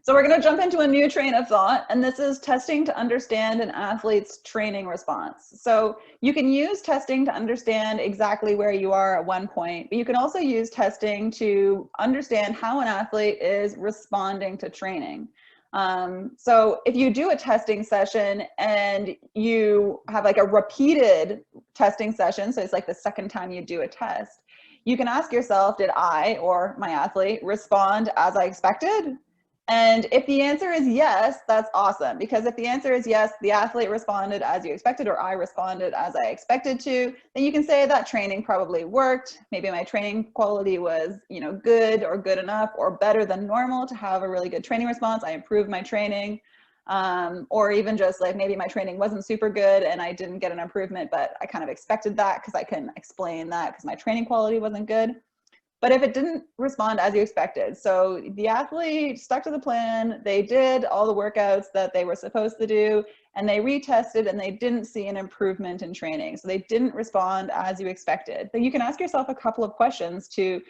So we're going to jump into a new train of thought, and this is testing to understand an athlete's training response. So you can use testing to understand exactly where you are at one point, but you can also use testing to understand how an athlete is responding to training. So if you do a testing session and you have like a repeated testing session, so it's like the second time you do a test, you can ask yourself, did I or my athlete respond as I expected? And if the answer is yes, that's awesome. Because if the answer is yes, the athlete responded as you expected, or I responded as I expected to, then you can say that training probably worked. Maybe my training quality was, good or good enough or better than normal to have a really good training response. I improved my training. Or even just like maybe my training wasn't super good and I didn't get an improvement, but I kind of expected that because I can explain that because my training quality wasn't good. But if it didn't respond as you expected, so the athlete stuck to the plan, they did all the workouts that they were supposed to do, and they retested and they didn't see an improvement in training. So they didn't respond as you expected. Then you can ask yourself a couple of questions to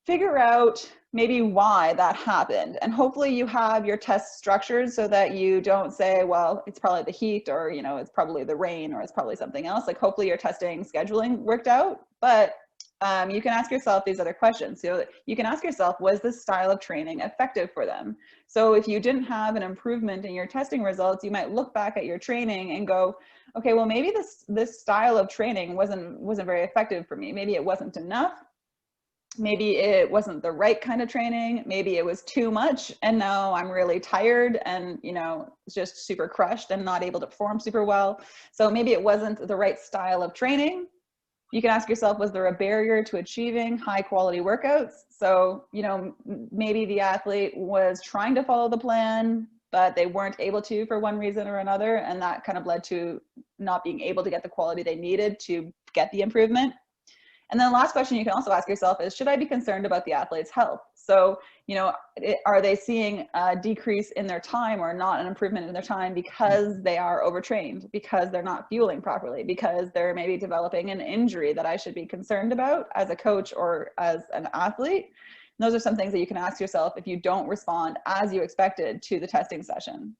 figure out maybe why that happened. And hopefully you have your test structured so that you don't say, well, it's probably the heat, or, it's probably the rain, or it's probably something else. Like hopefully your testing scheduling worked out, but you can ask yourself these other questions. So you can ask yourself, was this style of training effective for them? So if you didn't have an improvement in your testing results, you might look back at your training and go, okay, well, maybe this style of training wasn't very effective for me. Maybe it wasn't enough. Maybe it wasn't the right kind of training. Maybe it was too much and now I'm really tired and just super crushed and not able to perform super well. So maybe it wasn't the right style of training. You can ask yourself, was there a barrier to achieving high quality workouts? So, maybe the athlete was trying to follow the plan, but they weren't able to for one reason or another. And that kind of led to not being able to get the quality they needed to get the improvement. And then the last question you can also ask yourself is, should I be concerned about the athlete's health? So, are they seeing a decrease in their time or not an improvement in their time because they are overtrained, because they're not fueling properly, because they're maybe developing an injury that I should be concerned about as a coach or as an athlete? And those are some things that you can ask yourself if you don't respond as you expected to the testing session.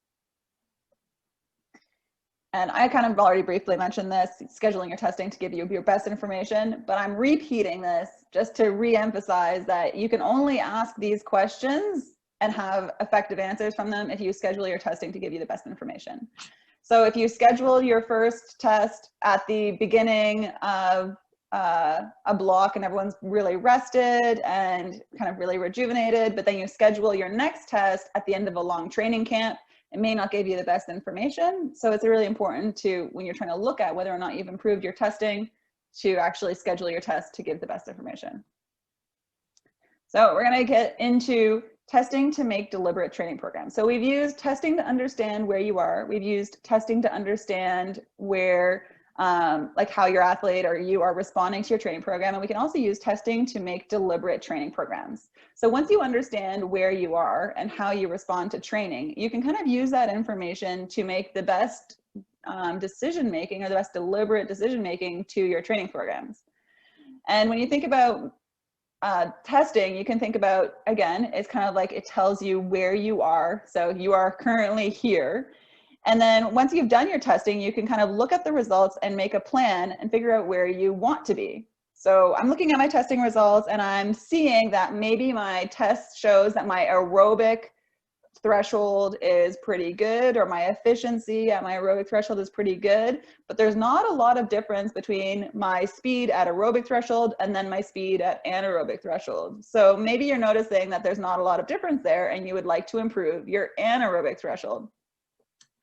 And I kind of already briefly mentioned this, scheduling your testing to give you your best information, but I'm repeating this just to re-emphasize that you can only ask these questions and have effective answers from them if you schedule your testing to give you the best information. So if you schedule your first test at the beginning of a block and everyone's really rested and kind of really rejuvenated, but then you schedule your next test at the end of a long training camp, it may not give you the best information. So it's really important to, when you're trying to look at whether or not you've improved your testing, to actually schedule your test to give the best information. So we're going to get into testing to make deliberate training programs. So we've used testing to understand where you are. We've used testing to understand where, like how your athlete or you are responding to your training program. And we can also use testing to make deliberate training programs. So once you understand where you are and how you respond to training, you can kind of use that information to make the best decision-making or the best deliberate decision-making to your training programs. And when you think about testing, you can think about, again, it's kind of like it tells you where you are. So you are currently here. And then once you've done your testing, you can kind of look at the results and make a plan and figure out where you want to be. So I'm looking at my testing results and I'm seeing that maybe my test shows that my aerobic threshold is pretty good, or my efficiency at my aerobic threshold is pretty good, but there's not a lot of difference between my speed at aerobic threshold and then my speed at anaerobic threshold. So maybe you're noticing that there's not a lot of difference there and you would like to improve your anaerobic threshold.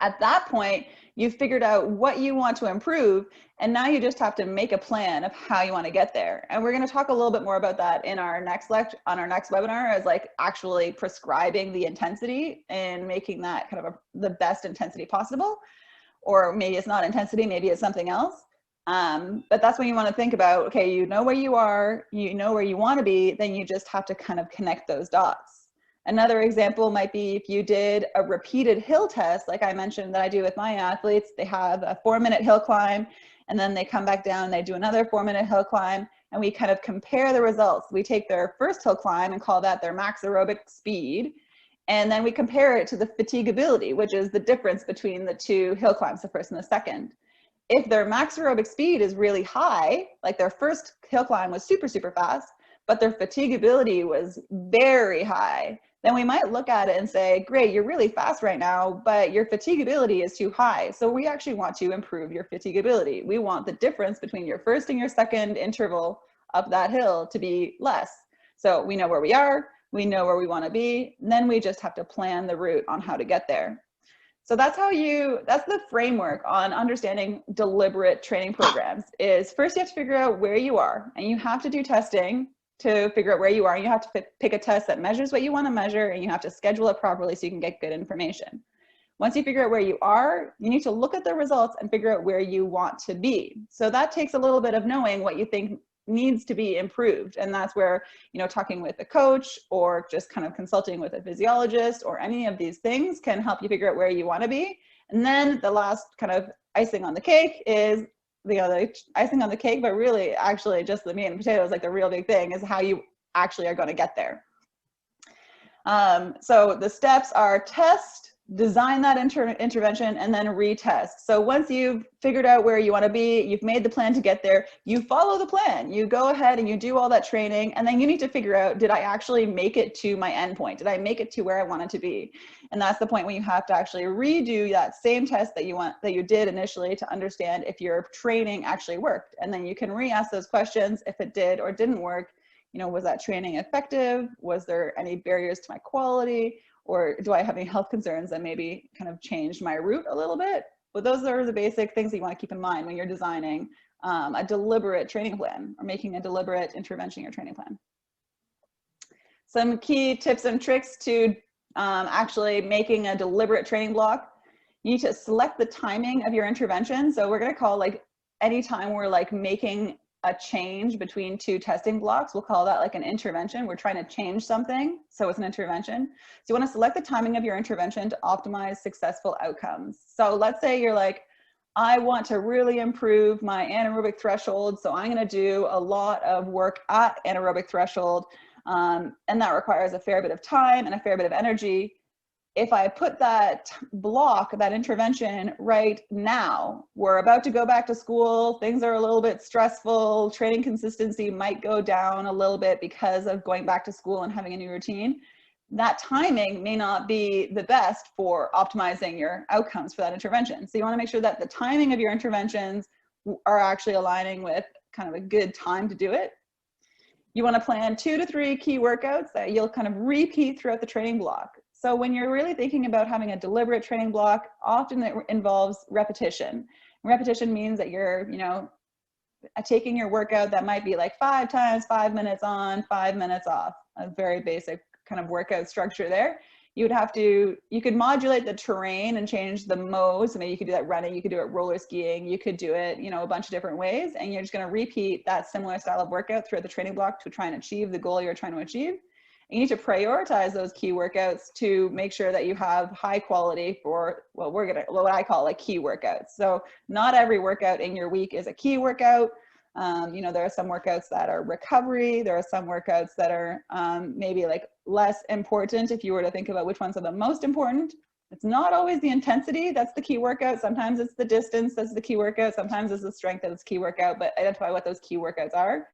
At that point, you've figured out what you want to improve, and now you just have to make a plan of how you want to get there. And we're going to talk a little bit more about that in our next lecture, on our next webinar, as like actually prescribing the intensity and making that kind of the best intensity possible. Or maybe it's not intensity, maybe it's something else. But that's when you want to think about, okay, you know where you are, you know where you want to be, then you just have to kind of connect those dots. Another example might be if you did a repeated hill test, like I mentioned that I do with my athletes. They have a 4-minute hill climb, and then they come back down and they do another 4-minute hill climb, and we kind of compare the results. We take their first hill climb and call that their max aerobic speed, And then we compare it to the fatigability, which is the difference between the two hill climbs, the first and the second. If their max aerobic speed is really high, like their first hill climb was super, super fast, but their fatigability was very high, then we might look at it and say, great, you're really fast right now, but your fatigability is too high. So we actually want to improve your fatigability. We want the difference between your first and your second interval up that hill to be less. So we know where we are, we know where we want to be, and then we just have to plan the route on how to get there. So that's the framework on understanding deliberate training programs. Is first you have to figure out where you are, and you have to do testing to figure out where you are. And you have to pick a test that measures what you want to measure, and you have to schedule it properly so you can get good information. Once you figure out where you are, you need to look at the results and figure out where you want to be. So that takes a little bit of knowing what you think needs to be improved. And that's where, you know, talking with a coach or just kind of consulting with a physiologist or any of these things can help you figure out where you want to be. And then the last kind of icing on the cake is the icing on the cake, but really actually just the meat and potatoes, like the real big thing is how you actually are going to get there. So the steps are test, design that intervention, and then retest. So once you've figured out where you want to be, you've made the plan to get there, you follow the plan. You go ahead and you do all that training, and then you need to figure out, did I actually make it to my endpoint? Did I make it to where I wanted to be? And that's the point when you have to actually redo that same test that you did initially to understand if your training actually worked. And then you can re-ask those questions if it did or didn't work. You know, was that training effective? Was there any barriers to my quality? Or do I have any health concerns that maybe kind of changed my route a little bit? But those are the basic things that you want to keep in mind when you're designing a deliberate training plan or making a deliberate intervention or training plan. Some key tips and tricks to actually making a deliberate training block. You need to select the timing of your intervention. So we're going to call like any time we're like making a change between two testing blocks, we'll call that like an intervention. We're trying to change something, so it's an intervention. So you want to select the timing of your intervention to optimize successful outcomes. So let's say you're like, I want to really improve my anaerobic threshold, so I'm going to do a lot of work at anaerobic threshold, and that requires a fair bit of time and a fair bit of energy. If I put that block, that intervention right now, we're about to go back to school, things are a little bit stressful, training consistency might go down a little bit because of going back to school and having a new routine, that timing may not be the best for optimizing your outcomes for that intervention. So you want to make sure that the timing of your interventions are actually aligning with kind of a good time to do it. You want to plan 2 to 3 key workouts that you'll kind of repeat throughout the training block. So when you're really thinking about having a deliberate training block, often it involves repetition. Repetition means that you're, you know, taking your workout that might be like 5 times, 5 minutes on, 5 minutes off, a very basic kind of workout structure there. You could modulate the terrain and change the modes. So maybe you could do that running, you could do it roller skiing, you could do it, you know, a bunch of different ways. And you're just going to repeat that similar style of workout throughout the training block to try and achieve the goal you're trying to achieve. You need to prioritize those key workouts to make sure that you have high quality for what I call like key workouts. So not every workout in your week is a key workout. You know, there are some workouts that are recovery. There are some workouts that are maybe like less important if you were to think about which ones are the most important. It's not always the intensity that's the key workout. Sometimes it's the distance that's the key workout. Sometimes it's the strength that's the key workout, but identify what those key workouts are.